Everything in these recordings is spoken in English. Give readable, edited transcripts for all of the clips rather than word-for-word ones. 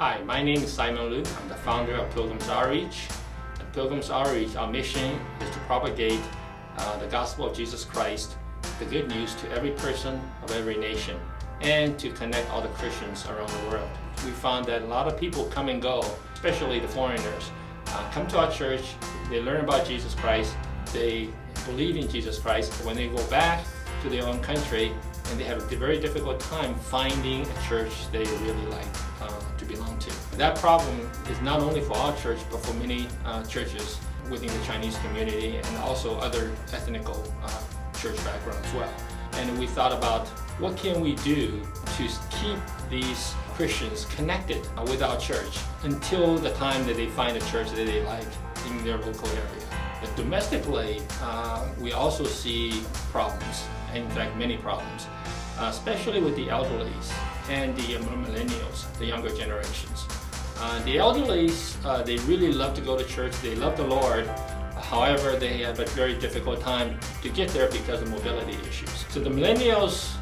Hi, my name is Simon Luke. I'm the founder of Pilgrims Outreach. At Pilgrims Outreach, our mission is to propagate the gospel of Jesus Christ, the good news to every person of every nation, and to connect all the Christians around the world. We found that a lot of people come and go, especially the foreigners, come to our church, they learn about Jesus Christ, they believe in Jesus Christ. When they go back to their own country, and they have a very difficult time finding a church they really like to belong to. That problem is not only for our church, but for many churches within the Chinese community and also other ethnical church backgrounds as well. And we thought about what can we do to keep these Christians connected with our church until the time that they find a church that they like in their local area. But domestically, we also see problems, in fact many problems, especially with the elderlies and the millennials, the younger generations. The elderlies, they really love to go to church, they love the Lord. However, they have a very difficult time to get there because of mobility issues. So the millennials,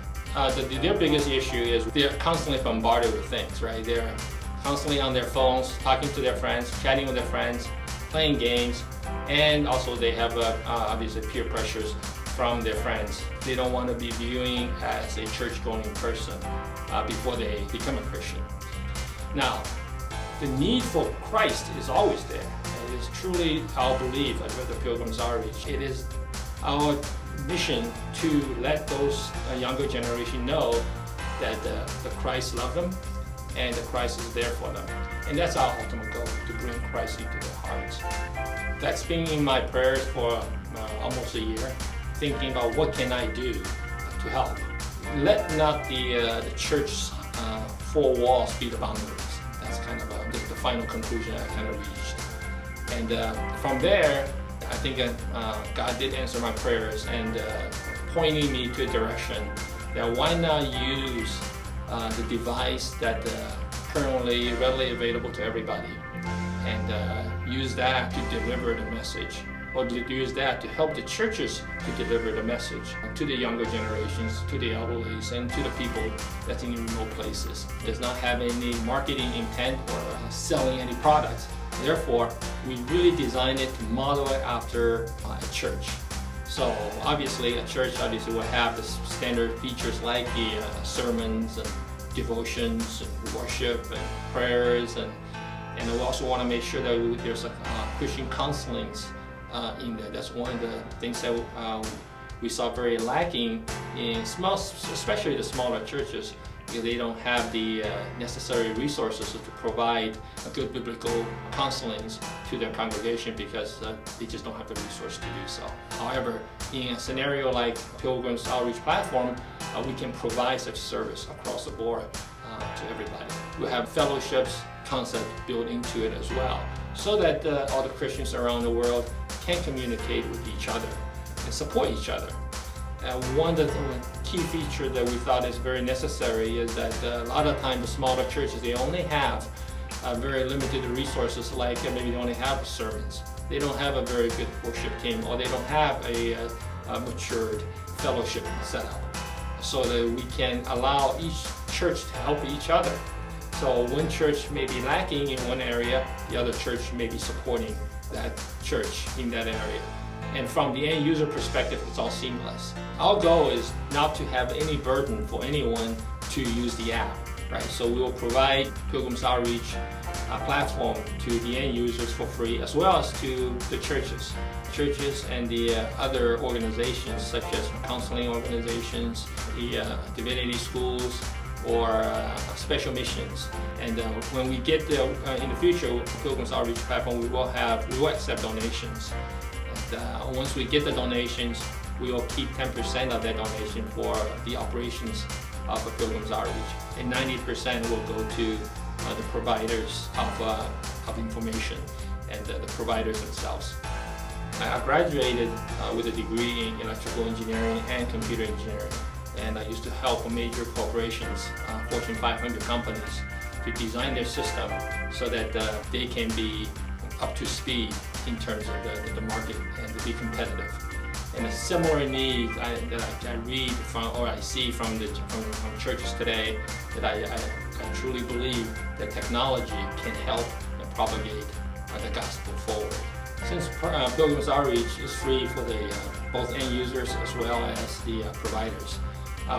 their biggest issue is they're constantly bombarded with things, right? They're constantly on their phones, talking to their friends, chatting with their friends, playing games, and also they have obviously peer pressures from their friends. They don't want to be viewing as a church-going person before they become a Christian. Now, the need for Christ is always there. It is truly our belief at the Pilgrims Outreach. It is our mission to let those younger generation know that the Christ loves them and the Christ is there for them. And that's our ultimate goal, to bring Christ into their hearts. That's been in my prayers for almost a year, thinking about what can I do to help. Let not the church's four walls be the boundaries. That's kind of the final conclusion I kind of reached. And from there, I think God did answer my prayers and pointing me to a direction that why not use the device that currently readily available to everybody and use that to deliver the message, or to use that to help the churches to deliver the message to the younger generations, to the elderlies, and to the people that's in remote places. It does not have any marketing intent or selling any products. Therefore, we really designed it to model it after a church. So obviously a church will have the standard features like the sermons and devotions and worship and prayers, and we also want to make sure that there's Christian counselings in there. That's one of the things that we saw very lacking in especially the smaller churches, because they don't have the necessary resources to provide a good biblical counselings to their congregation because they just don't have the resource to do so. However, in a scenario like Pilgrims Outreach Platform, we can provide such service across the board to everybody. We have fellowships concept built into it as well, so that all the Christians around the world can communicate with each other and support each other. One of the key features that we thought is very necessary is that a lot of times the smaller churches, they only have very limited resources, like maybe they only have sermons. They don't have a very good worship team, or they don't have a matured fellowship setup, so that we can allow each church to help each other. So one church may be lacking in one area, the other church may be supporting that church in that area. And from the end user perspective, it's all seamless. Our goal is not to have any burden for anyone to use the app, right? So we will provide Pilgrims Outreach platform to the end users for free, as well as to the churches and the other organizations, such as counseling organizations, the divinity schools, or special missions. And when we get there in the future, Pilgrims Outreach platform, we will accept donations. And once we get the donations, we will keep 10% of that donation for the operations of the Pilgrims Outreach, and 90% will go to the providers of information and the providers themselves. I graduated with a degree in electrical engineering and computer engineering, and I used to help major corporations, Fortune 500 companies, to design their system so that they can be up to speed in terms of the market and to be competitive. And a similar need that I read from, or I see from churches today, that I truly believe that technology can help and propagate the gospel forward. Since Pilgrim's Outreach is free for the both end users as well as the providers,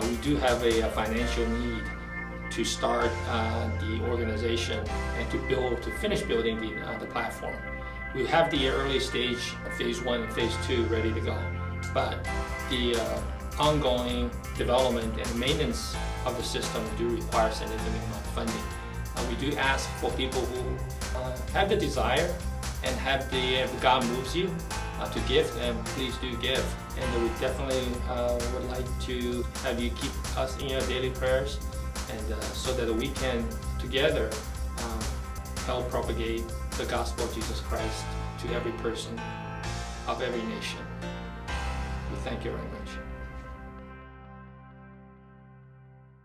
we do have a financial need to start the organization and to finish building the platform. We have the early stage of phase 1 and phase 2 ready to go, but the ongoing development and maintenance of the system do require significant amount of funding. We do ask for people who have the desire and have if God moves you to give, then please do give. And we definitely would like to have you keep us in your daily prayers, and so that we can together help propagate the gospel of Jesus Christ to every person of every nation. We thank you very much.